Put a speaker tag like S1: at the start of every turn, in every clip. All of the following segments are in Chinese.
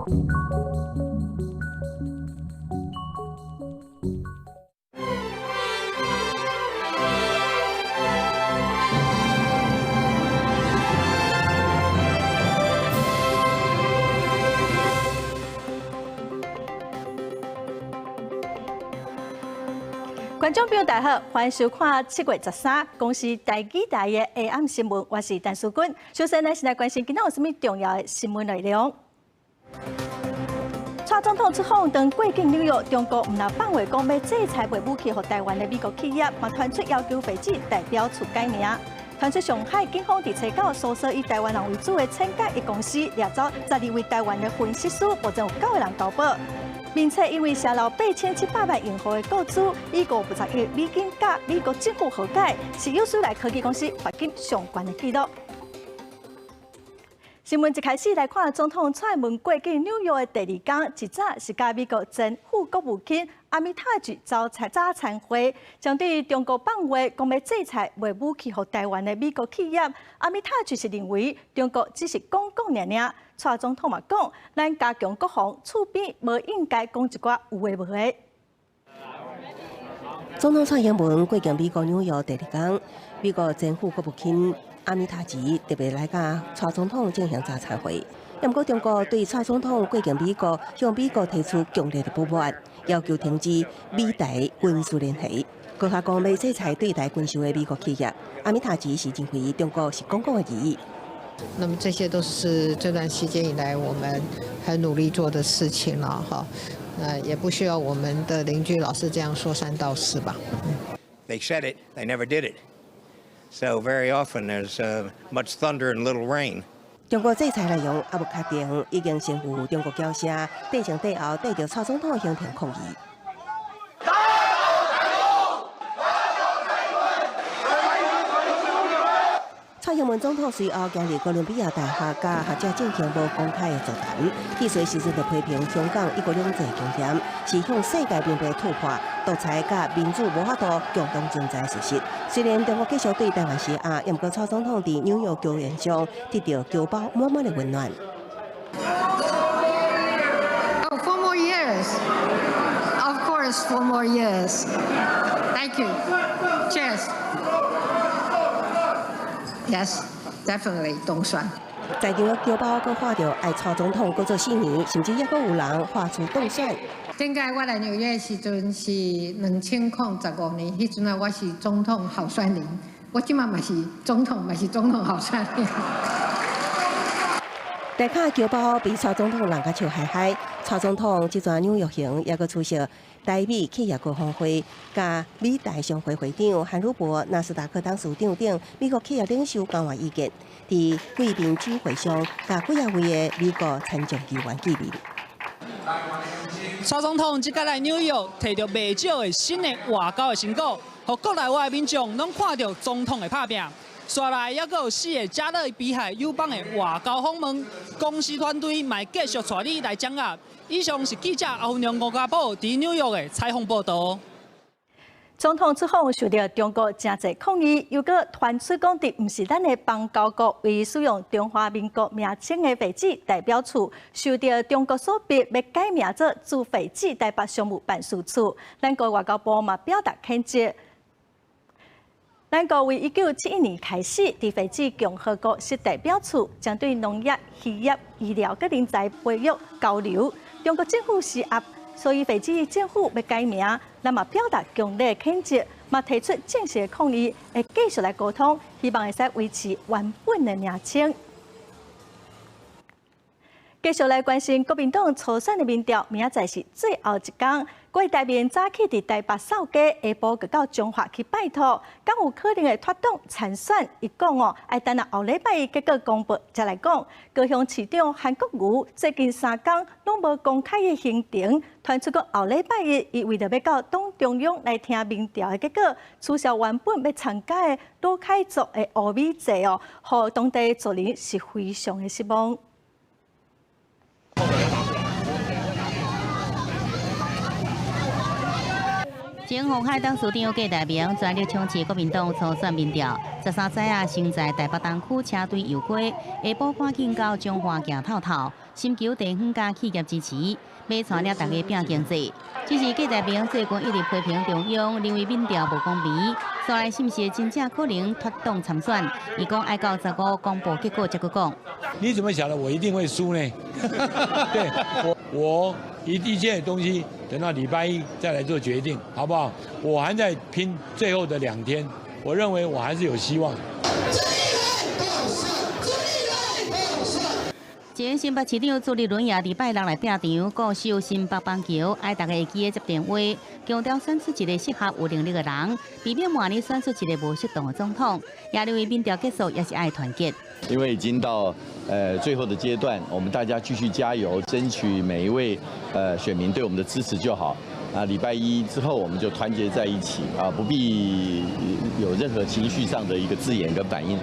S1: 观众朋友大好，欢迎收看7月13公司台记台的下暗新闻，我是陈淑君。首先，咱先来关心今天有什么重要的新闻内容。蔡总统出访当过境纽约，中国唔拿放话讲要制裁卖武器给台湾的美国企业，嘛传出要求废止代表处改名。传出上海警方伫查到搜索以台湾人为主的千家一公司，掠走12位台湾的分析师，目前有9个人交保。并且因为泄露8700万用户的个资，以560亿美金甲美国政府和解，是有史来科技公司罚金上悬的纪录。新闻一开始来看，总统蔡文过境纽约的第2天，一早是甲美国前副国务卿阿米塔吉早餐会，针对中国放话讲要制裁卖武器给台湾的美国企业，阿米塔吉是认为中国只是讲尔。蔡总统嘛讲，咱加强国防，厝边无应该讲一寡有诶无诶。
S2: 总统蔡英文过境美国纽约第2天，美国前副国务卿阿米塔吉特别来甲蔡总统进行早餐会。不过，中国对蔡总统过境美国向美国提出强烈的不满，要求停止美台军事联系。佮他讲要制裁对台军售的美国企业，阿米塔吉是认为中国是公共的利益。
S3: 那么这些都是这段期间以来我们很努力做的事情了哈，也不需要我们的邻居老是这样说三道四吧。
S4: They said it, they never did it. So very often there's much thunder and little rain.
S2: 中国制裁内容还无确定，已经先赴中国交涉，对前对后对着蔡总统形成抗议。蔡英文总统随后今日哥伦比亚大学甲学者进行无公开的座谈，伫随时阵就批评香港一国两制经验是向世界明白突破独裁甲民主无法度共同存在的事实。虽然中国继续对台湾施压，不过蔡总统伫纽约球员上得到侨胞满满的温暖。
S3: Oh, 4 more years. Of course, 4 more years. Thank you. Cheers. Yes, definitely 冻酸。
S2: 在场的侨胞阁看到爱蔡总统阁做4年，甚至也阁有人画出冻酸。
S3: 顶届我来纽约的时阵是2015年，迄阵啊我是总统候选人，我即马嘛是总统，嘛是总统候选人。
S2: 大卡侨胞被蔡总统人甲笑嗨嗨。蔡总统这段纽约行也阁出席台美企业国峰会，甲美台商会会长韩鲁伯、纳斯达克董事长等美国企业领袖交换意见，伫贵宾聚会上，甲几啊位的美国参众议员见面。
S5: 蔡总统即届来纽约，摕到未少的新的外交的成果，互国内外民众拢看到总统的拍拼。刷来还有4个加勒比海友邦的外交访问，公司团队嘛继续带你来掌握。以上是记者阿分良吴家宝伫纽约的采访报道。
S1: 总统出访受到中国真侪抗议，又搁传出讲伫毋是咱的邦交国为使用中华民国名称的废止代表处，受到中国所逼要改名做驻废止台北商务办事处。咱国外交部嘛表达谴责。咱国为1971年开始，伫废止共和国设代表处，将对农业、渔业、医疗佮人才培育交流。中国政府施压，所以废止政府要改名，咱嘛表达强烈谴责，嘛提出正式抗议，会继续来沟通，希望会使维持原本的名称。继续来关心国民党初选的民调，明仔载是最后一天。国台面早起伫台北扫街，下晡就到中华去拜托，敢有可能会发动参选？伊讲哦，要等到后礼拜一结果公布才来讲。高雄市长韩国瑜最近3天拢无公开的行程，传出个后礼拜一，伊为着要到党中央来听民调的结果，取消原本要参加的罗凯族的乌米节哦，互当地族人是非常的失望。
S6: 前鸿海党署长郭台铭全力冲刺国民党初选民调，13载啊，先在台北东区车队游过，下晡赶紧到中华行透透，寻求地方甲企业支持，要带领大家拼经济。只是郭台铭最近一直批评中央，认为民调无公平，所来是不是真正可能脱党参选？伊讲爱到15公布结果再去讲。
S7: 你怎么想的？我一定会输呢？对我一切东西等到礼拜一再来做决定，好不好？我还在拼最后的2天，我认为我还是有希望。
S6: 前新北市长朱立伦也伫拜六来拼场，告诉新北棒球爱大家会记得接电话，强调选出一个适合有能力的人，避免明年选出一个无适当的总统。也认为民调结束也是爱团结。
S8: 因为已经到最后的阶段，我们大家继续加油，争取每一位选民对我们的支持就好。啊，礼拜一之后我们就团结在一起啊，不必有任何情绪上的一个字眼跟反应。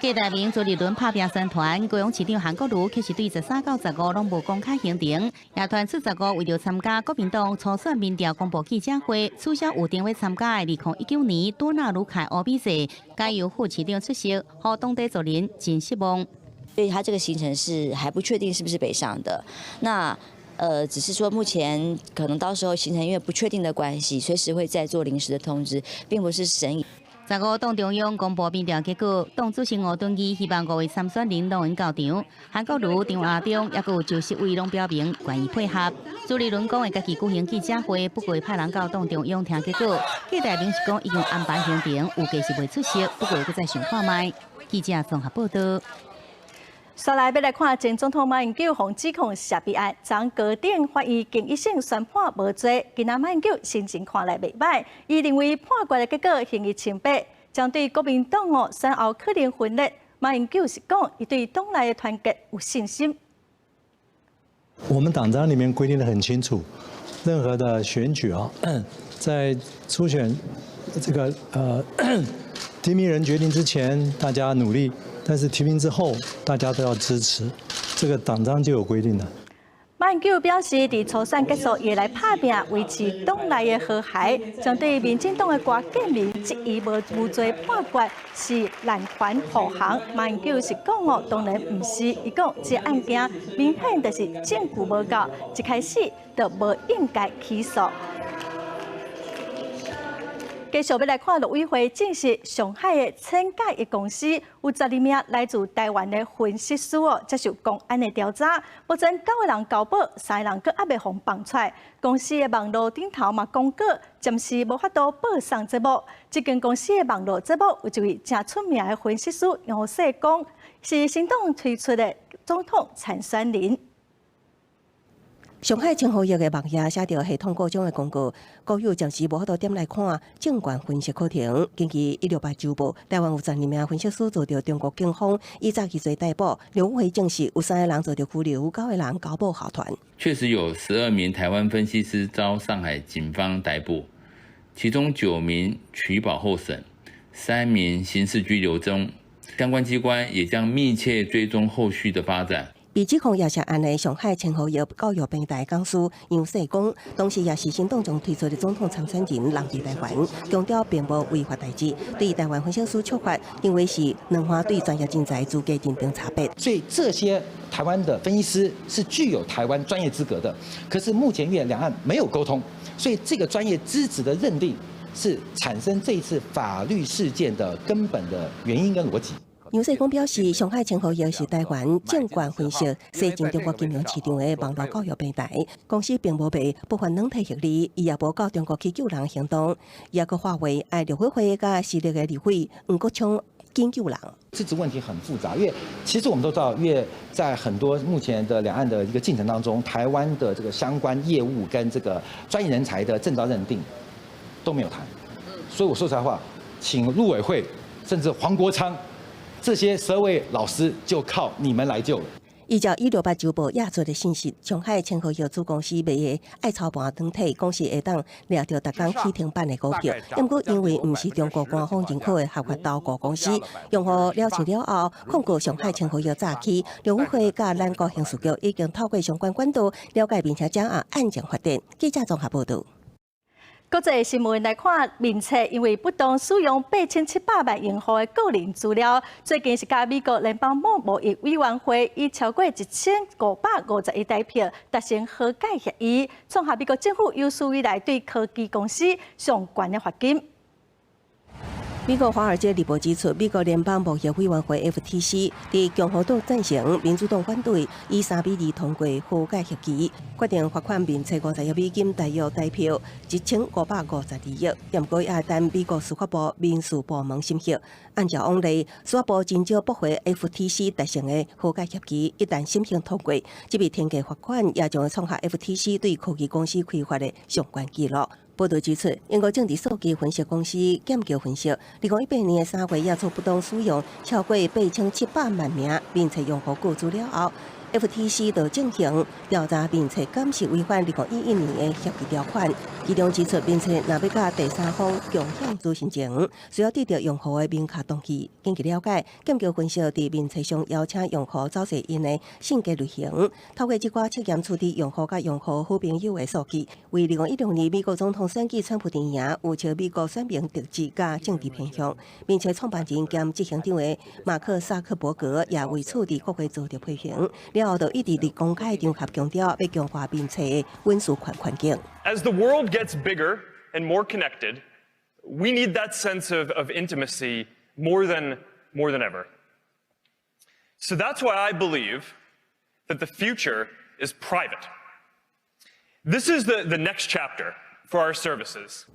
S6: 郭台铭、朱立伦拍拼宣传，高雄市长韩国瑜其实对13到15拢无公开行程，也传出15为了参加国民党初选民调公布记者会，取消预定要参加的2019年多纳卢凯欧比赛，改由副市长出席，和当地族人真失望。
S9: 所以他这个行程是还不确定是不是北上的，那只是说目前可能到时候行程因为不确定的关系，随时会再做临时的通知，并不是审议。
S6: 15党中央公布民调结果，党主席吴敦义希望5位参选人拢能到场。韩国瑜、张亚中也有90位拢表明愿意配合。朱立伦讲会家己举行记者会，不过会派人到党中央听结果。郭台铭是讲已经安排行程，有计是未出席，不过会再想看卖。记者综合报道。
S1: 接来要来看前总统马英九被指控涉弊案，将高等法院经一审宣判无罪。今仔马英九心情看来袂歹，伊认为判决的结果嫌疑清白，将对国民党选后可能分裂。马英九是讲，伊对党内的团结有信心。
S10: 我们党章里面规定得很清楚，任何的选举在初选这个提名人决定之前，大家努力。但是提名之后，大家都要支持，这个党章就有规定的。
S1: 马英九表示，在初选结束也来拍拼，维持党内的和谐。将对民进党的郭建民质疑无罪判决是滥权护航。马英九是讲当然唔是，伊讲这案件明显就是证据无够，一开始就无应该起诉。继续要来看陆委会证实，上海的千佳一公司有12名来自台湾的分析师接受公安的调查，目前9个人交保，3个人阁还未互放出来。公司的网络顶头嘛公告，暂时无法度报送节目。这间公司的网络节目有一位正出名的分析师杨世光，是新党推出的总统参选人。
S2: 上海清河业的网页写着系统故障的公告，国友暂时无法度点来看证券分析课程。根据168周报，台湾有12名分析师遭到中国警方以诈欺罪逮捕。陆委会证实有3个人遭到拘留，9个人交保候传。
S11: 确实有12名台湾分析师遭上海警方逮捕，其中9名取保候审，3名刑事拘留中。相关机关也将密切追踪后续的发展。
S2: 被指控也是案的上海清河业教育平台讲师杨世光，当时也是新党中推出的总统参选人，人伫台湾，强调并无违法代志，对台湾分析师处罚，因为是两方对专业人才资格认定差别。
S12: 所以这些台湾的分析师是具有台湾专业资格的，可是目前因为两岸没有沟通，所以这个专业资质的认定是产生这一次法律事件的根本的原因跟逻辑。
S2: 杨世光表示，上海清河业是台湾证券分析涉进中国金融市场的网络教育平台，公司并无被部分软体协力，伊也无到中国去救人行动，也个化为爱陆委会甲实力的理会，唔过抢紧救人。
S12: 资质问题很复杂，因为其实我们都知道，因为在很多目前的两岸的一个进程当中，台湾的这个相关业务跟这个专业人才的证照认定都没有谈，所以我说实在话，请陆委会甚至黄国昌。这些12位老师就靠你们来救了。
S2: 依照168周报亚洲的信息，上海清河业子公司卖的爱操盘软体，公司会当掠到逐工起停板的股票，不过因为唔是中国官方认可的合法投顾公司，用户了解了后，控告上海清河业诈欺。陆委会甲咱国刑事局已经透过相关管道了解并且将案件发展。记者综合报道。
S1: 国际新闻来看，民测因为不当使用8700万用户的个人资料，最近是甲美国联邦贸易委员会以超过1551代表达成和解协议，创下美国政府有史以来对科技公司上悬的罚金。
S2: 美国《华尔街日报》指出，美国联邦贸易委员会 （FTC） 在共和党赞成、民主党反对，以3比2通过和解协议，决定罚款并且50亿美金，大约代表1552亿。不过，也等美国司法部民事部门审核。按照往例，司法部真少驳回 FTC 达成的和解协议，一旦审核通过，这笔天价罚款也将会创下 FTC 对科技公司开发的相关纪录。报道指出，英国政治数据分析公司剑桥分析，2018年3月，亚洲不当使用超过8700万名并且用户个资料后 ，FTC 就进行调查并且监视违反2011年的协议条款。其中指出，并且若要甲第三方共享资讯前，需要得到用户的明确同意。根据了解，剑桥分析伫面册上邀请用户走势因的性格类型，透过这寡测验处理用户甲用户好朋友的数据，为2016年美国总统选举川普阵营有效美国选民特质甲政治偏向，并且创办人兼执行长的马克萨克伯格也为此伫国会做着批评，了后就一直伫公开场合强调要强化并且稳住环境。
S13: As the world gets bigger and more connected, we need that sense of intimacy more than ever. So that's why I believe that the future is private. This is the next chapter for our services.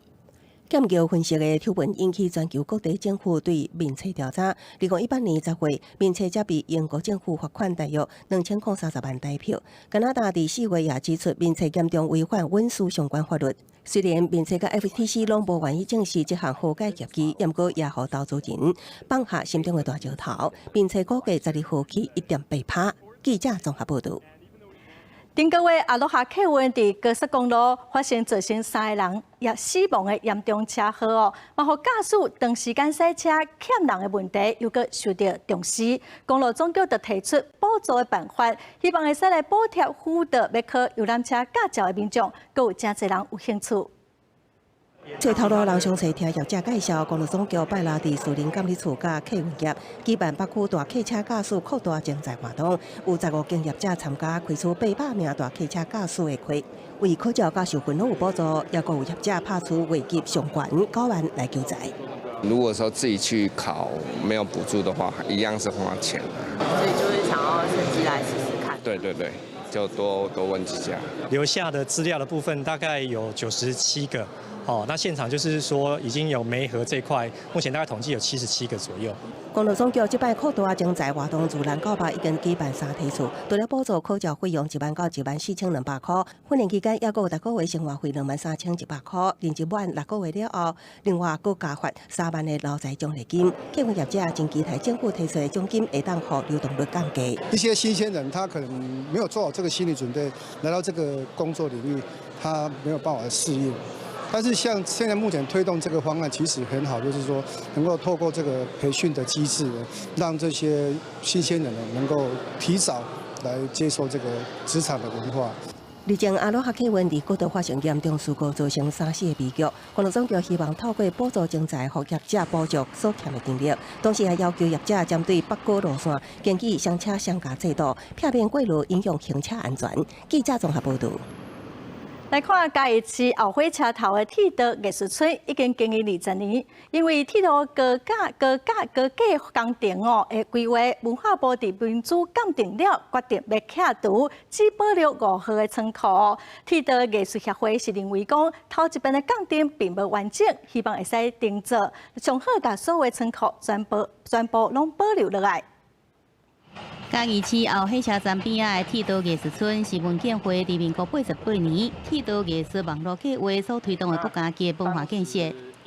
S2: 剑桥分析的条文引起全球各地政府对面册调查。2018年10月，面册才被英国政府罚款大约2030万台票。加拿大伫4月也指出，面册严重违反温书相关法律。虽然面册甲 FTC 拢无愿意正视这项和解协议，不过也互投资人放下心中的大石头。面册估计12号起一定被拍。记者综合报道。
S1: 顶个月，阿罗哈客运伫高速公路发生造成3个人也死亡的严重车祸哦，嘛互驾驶长时间赛车欠人的问题又搁受到重视。公路总局就提出补助的办法，希望会使来补贴辅导要考游览车驾照的民众，阁有真侪人有兴趣。最头路人详细听业者介绍，公路总局拜六伫树林监理处甲客运业举办北区大客车驾驶扩大竞赛活动，有15间业者参加，开出800名大客车驾驶的课。为考照甲受训拢有补助，也阁有业者拍出位阶上悬9万来求财。
S14: 如果说自己去考没有补助的话，一样是花钱。
S15: 所以就是想要趁机来试试看。
S14: 对。就多问几家。
S16: 留下的资料的部分大概有97个。那现场就是说已经有媒合这块，目前大概统计有77个左右。
S2: 公路总局这摆扩大竞赛活动，自然到8已经举办3梯次，除了补助考照费用1万到14200块，训练期间也有6个月生活费23100块，连续满6个月了后，另外佫加发3万的劳财奖励金。客运业者真期待政府提出的奖金会当互流动率降低。
S17: 一些新鲜人他可能没有做好这个心理准备，来到这个工作领域，他没有办法适应。但是像现在目前推动这个方案，其实很好，就是说能够透过这个培训的机制，让这些新鲜人能够提早来接受这个职场的文化。
S2: 日前阿罗哈客运伫国道发生严重事故，造成3死的悲剧。公路总局希望透过补助竞赛，互业者补足所欠的电力，同时也要求业者针对北高路线建议双车相加制度，避免过路影响行车安全。记者综合报道。来看嘉义市后火车头的铁道艺术村已经经营20年，因为铁路高架工程的规划，文化部伫民主鉴定了，决定要拆除，只保留5号的仓库。铁道艺术协会是认为讲，头一遍的鉴定并无完整，希望会使定做，上好把所有的仓库全部拢保留落来。
S6: 嘉义市后火车站边仔的铁道艺术村是文建会伫民国88年铁道艺术网络计划所推动的国家级文化建设。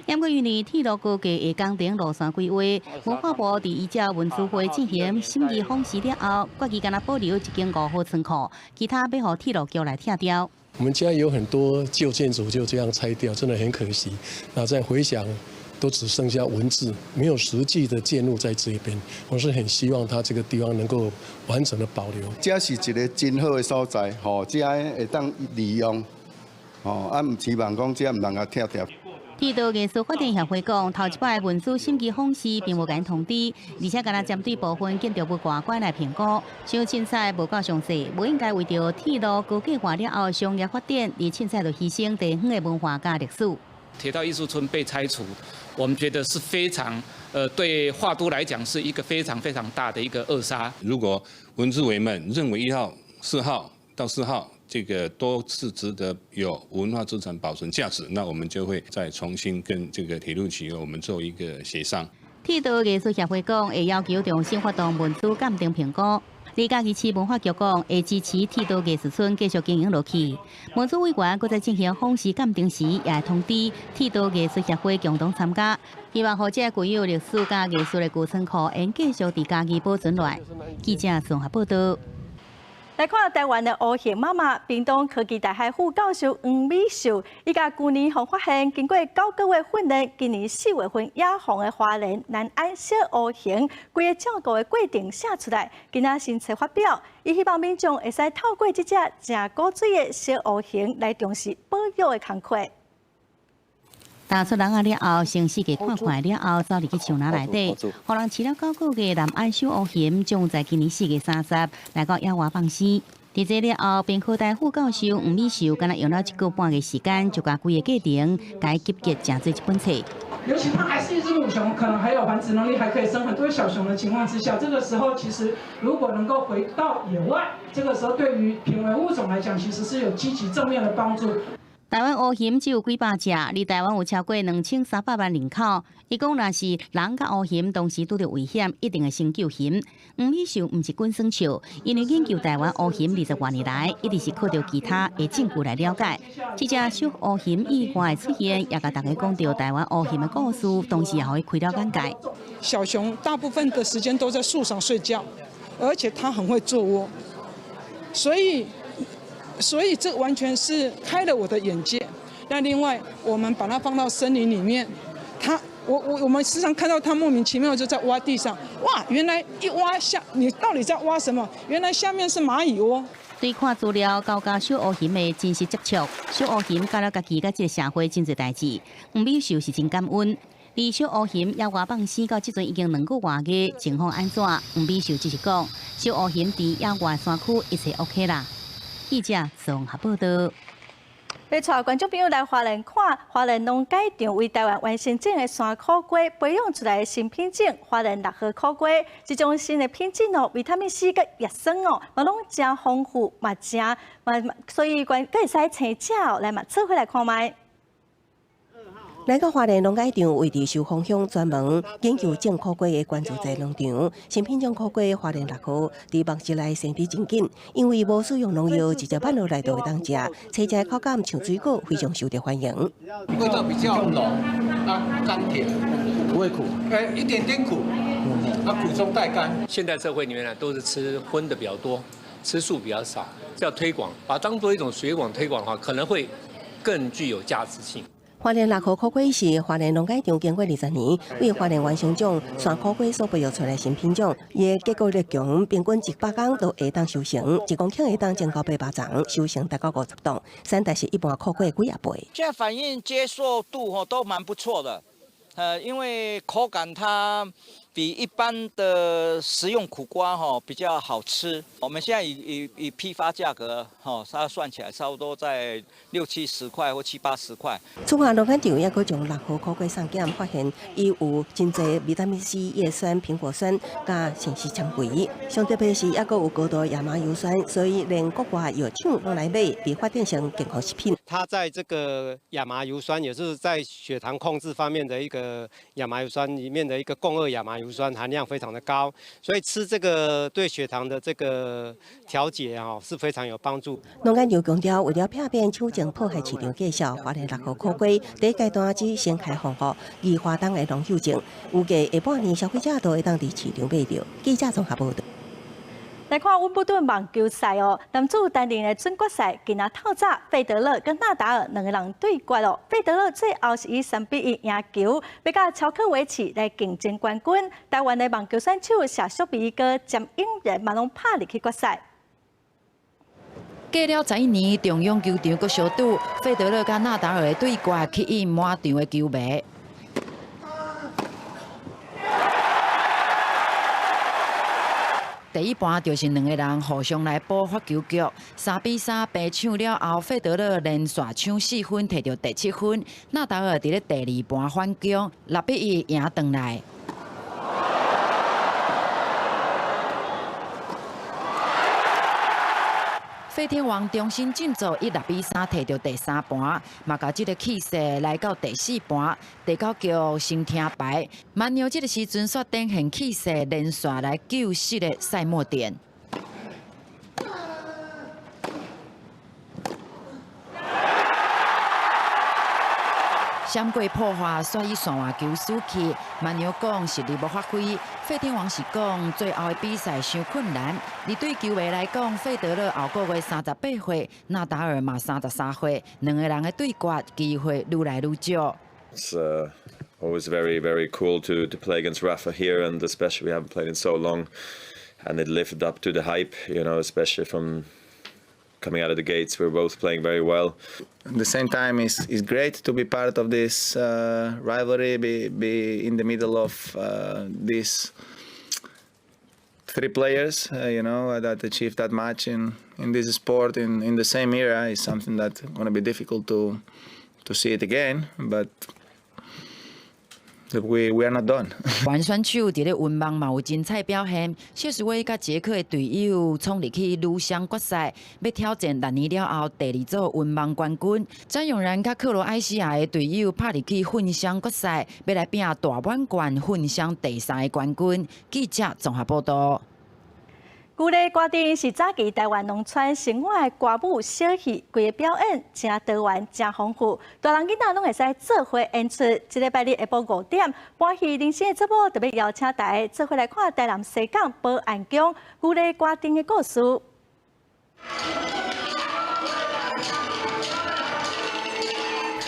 S6: 因过因为铁路高架下工程路线规划，文化部伫依照文资会进行审议方式了后，决议敢若保留一间5号仓库，其他要互铁路局来拆掉。
S18: 我们家有很多旧建筑就这样拆掉，真的很可惜。那再回想。都只剩下文字，没有实际的建筑在这边。我是很希望它这个地方能够完整的保留。
S19: 这是一个真好的所在，这会当利用，唔期望讲这唔能够跳跳。
S6: 剃刀艺术发展协会讲，头一摆文书审计方式并无甲因通知，而且敢若针对部分建筑物外观来评估，像凊彩无够详细，无应该为着铁路高架化了后商业发展，而凊彩就牺牲地方的文化甲历史。
S20: 铁道艺术村被拆除，我们觉得是非常对画都来讲是一个非常非常大的一个扼杀。
S21: 如果文资委们认为1号、4号到4号。 这个都是值得有文化资产保存价值，那我们就会再重新跟这个铁路企业我们做一个协商。
S6: 铁道艺术协会讲会要求重新发动文书鉴定评估，李家基市文化局讲会支持铁道艺术村继续经营落去。文书委员搁在进行访视鉴定时，也会通知铁道艺术协会共同参加，希望或者具有历史甲艺术的古仓库，能继续伫家己保存落来。记者综合报道。
S1: 来看台湾的乌熊妈妈，屏东科技大学副教授黄美秀，伊甲去年互发现，经过9个月训练，今年4月份野放的花莲南安小乌熊，规个照顾的过程写出来，今仔新册发表，伊希望民众会使透过这只正古水的小乌熊来重视保育的工作。
S6: 打出人啊了后，先世界看看了后，走入去树林内底，互人饲了9个月南安小乌熊，将在今年4月30来到野外放生。伫这了后，编科大副教授黄美秀，敢若用了1个半月时间，就把规个过程改集结成做一本册。
S22: 尤其它还是一只母熊，可能还有繁殖能力，还可以生很多小熊的情况之下，这个时候其实如果能够回到野外，这个时候对于濒危物种来讲，其实是有积极正面的帮助。
S6: 台湾乌熊只有几百只，离台湾有超过2300万人口。伊讲，若是人甲乌熊同时拄着危险，一定会先救熊。黄美秀毋是滚耍笑，因为研究台湾乌熊20多年来，一直是靠着其他的证据来了解。这只小乌熊意外的出现，也甲大家讲到台湾乌熊的故事，同时也互伊开了眼界。
S22: 小熊大部分的时间都在树上睡觉，而且它很会做窝，所以这完全是开了我的眼界。那另外，我们把它放到森林里面，我们时常看到它莫名其妙就在挖地上，哇！原来一挖下，你到底在挖什么？原来下面是蚂蚁窝。
S6: 对看资料，交甲小乌熊的真实接触，小乌熊教了家己甲这个社会真侪代志，黄美秀是真感恩。而小乌熊野外放生到即阵已经2个多月，情况安怎？黄美秀只是讲，小乌熊伫野外山区一切 OK 啦。记者综合报道。
S1: 要带观众朋友来花莲看花莲农改场为台湾完成整个山苦瓜培养出来的新品种花莲6号苦瓜。这种新的品种哦，维他命 C 佮叶酸哦，嘛拢真丰富，嘛所以可会使青椒哦来嘛做回来看卖。
S2: 来到花莲农改场，位伫寿丰乡专门研究种苦瓜的关注在农场。新品种苦瓜花莲6号，伫目前来生长真紧，因为无使用农药，直接放落来就会当食，吃起来口感像水果，非常受到欢迎。
S23: 味道比较浓，甘甜，不会苦，一点点苦，苦中带甘。现代社会里面呢，都是吃荤的比较多，吃素比较少。要推广，把它当做一种水果推广的话，可能会更具有价值性。
S2: 花莲6号苦瓜是花莲农改场经过20年，为花莲原生种山苦瓜所培育出来新品种，伊的结果力强，平均100公都会当收成，一公顷会当种到800丛，收成达到50吨，产值是一般苦瓜几啊倍。
S24: 现在反应接受度都蛮不错的，因为口感它比一般的食用苦瓜比较好吃。我们现在以批发价格它算起来差不多在60、70块或70、80块。
S2: 此外，农改场也阁将6号苦瓜送检，发现伊有真侪维他命 C、叶酸、苹果酸加膳食纤维。上特别是也阁有高度亚麻油酸，所以连国外药厂拢来买，被发展成健康食品。
S25: 它在这个亚麻油酸，也就是在血糖控制方面的一个亚麻油酸里面的一个共2亚麻油酸含量非常的高，所以吃这个对血糖的这个调节是非常有帮助。
S2: 农改场强调，为了避免抢种破坏市场价销，花莲6号苦瓜第一阶段只先开放予宜花东的农友种，预计下半年消费者都会当伫市场买到。记者综合报道。
S1: 来看温布顿网球赛哦，男子单人的准决赛，今仔透早费德勒跟纳达尔2个人对决哦。费德勒最后是以3-1赢球，要甲乔科维奇来竞争冠军。台湾的网球选手谢淑薇跟詹英仁嘛拢拍入去决赛。
S3: 过了11年，中央球场阁相赌，费德勒甲纳达尔的对决吸引满场的球迷。第一盘就是两个人互相来补发球局，3比3平抢了后，费德勒连续抢4分，摕到第7分。纳达尔伫咧第2盘反攻，6比1赢回来。费天王重新振作，6比3摕到第3盘，嘛甲这个气势来到第4盘，第9局先听牌，蛮牛这个时阵煞展现气势，连续来救失的赛末点。闪过破坏，煞以线外球输去。蛮牛讲实力无发挥，费天王是讲最后的比赛伤困难。而对球迷来讲，费德勒后个月38岁，纳达尔嘛33岁，两个人的对决机会愈来愈少。
S4: It's always very, very cool to play against Rafa here, and especially we haven't played in so long, and it lived up to the hype, you know, especially from coming out of the gates. We're both playing very well.
S5: At the same time, it's great to be part of this rivalry, be in the middle of these three players, you know, that achieved that much in this sport in the same era is something that's going to be difficult to see it again, but we are not done.
S3: 玩选手伫咧温网嘛有精彩表现，谢时威甲捷克的队友冲入去女双决赛，要挑战6年了后第2组温网冠军。詹永然甲克罗埃西亚的队友拍入去混双决赛，要来拼大满贯混双第3个冠军。记者综合报道。
S1: 旧的歌丁是早期台湾农村生活的歌舞小戏，规个表演真多元、真丰富，大人囡仔拢会使做伙演出。这礼拜日下晡5点，欢喜人生的节目特别邀请大家做伙来看台南西港保安宫旧的歌丁的故事。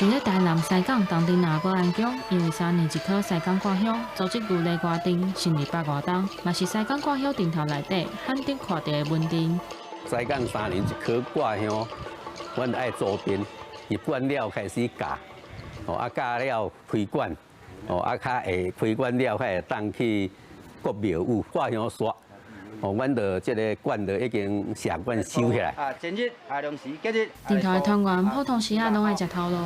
S7: 伫咧台南西港东丁拿保安宫，因为3年一考西港歌乡组织旧礼歌丁，成立8外档，嘛是西港歌乡顶头内底罕得看到的文定。
S8: 西港3年一考歌乡，阮爱周边，入馆了开始教，教了开馆，较会开馆了，较会当去国庙舞歌乡耍。阮的这个馆的已经下馆收起来。
S7: 前日、下两时、今日。顶头的团员普通时啊拢爱食头路，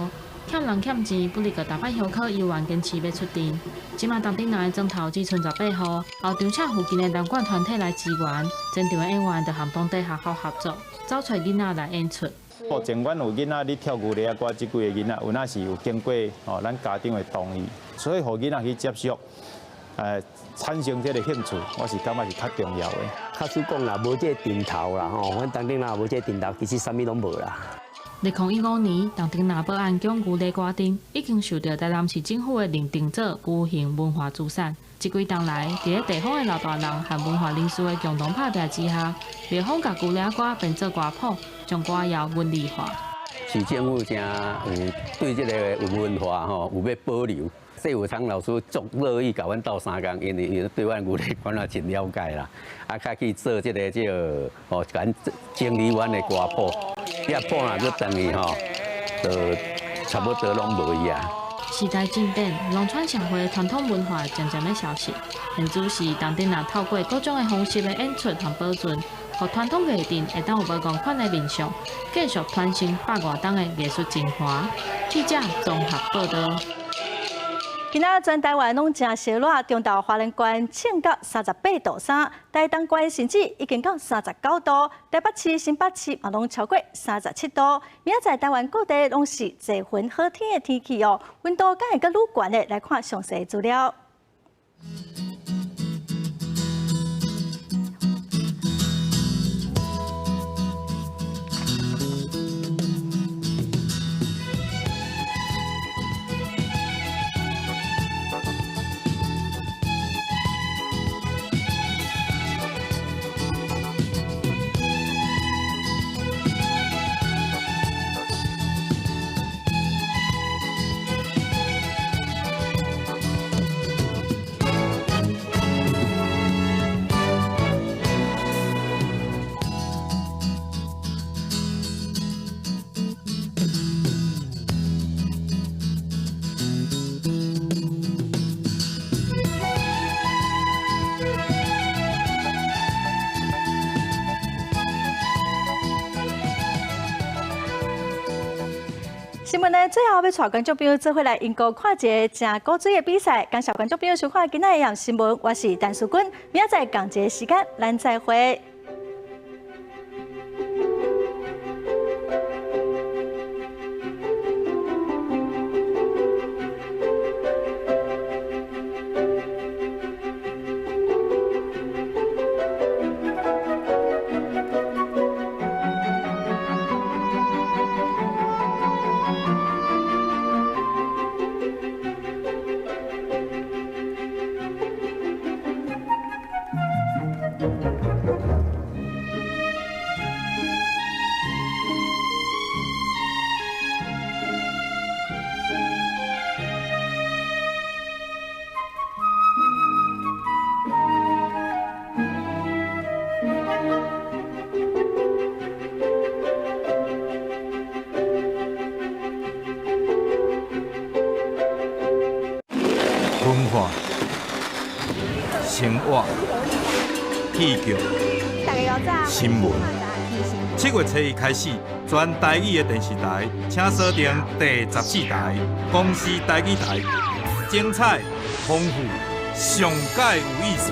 S7: 欠人欠钱，不离个大摆休考游玩坚持要出阵。即马当顶内总头只剩18号，后场场附近的南管团体来支援，全场的演员就和当地学校合作，找找囡仔来演出。
S26: 目前阮有囡仔咧跳舞咧，我即几个囡仔有那是有经过咱家长的同意，所以互囡仔去接受。产生这个兴趣，我是感觉是较重要的。
S27: 假使讲啦，无这顶头啦，阮当顶啦无这顶头，其实啥物拢无啦。
S7: 2015年，当顶拿保安宫旧礼歌丁已经受到台南市政府的认定做无形文化资产。这几冬来，伫咧地方的老大人和文化人士的共同拍拼之下，庙方甲旧礼歌变做歌谱，将歌谣文理化。
S8: 市政府正对这个文化有要保留。谢武昌老师足乐意甲阮斗3工，因为对阮旧礼管也真了解啦，较去做这个咱整理阮的歌谱，这谱若去等于就差不多拢无伊啊。
S7: 时代进展，农村社会传统文化渐渐咧消失，现主是当地人透过各种的方式的演出和保存，互传统艺阵会当有无共款的面向，继续传承8外档的艺术精华。记者综合报道。
S1: 今仔全台湾拢真热热，中昼花莲县称到38度3，台东县甚至已经到39度，台北市、新北市嘛拢超过37度。明仔载台湾各地拢是多云好天的天气哦，温度敢会阁愈悬的，来看详细资料。新闻呢，最后要带观众朋友做回来英国看一个正古锥的比赛。感谢观众朋友收看今仔的新闻，我是陈淑君，明仔载同一个时间咱再会。
S9: 文化、生活、戏剧、新闻。7月初一开始，全台语的电视台，请锁定第14台公视台语台，精彩、丰富、上解有意思。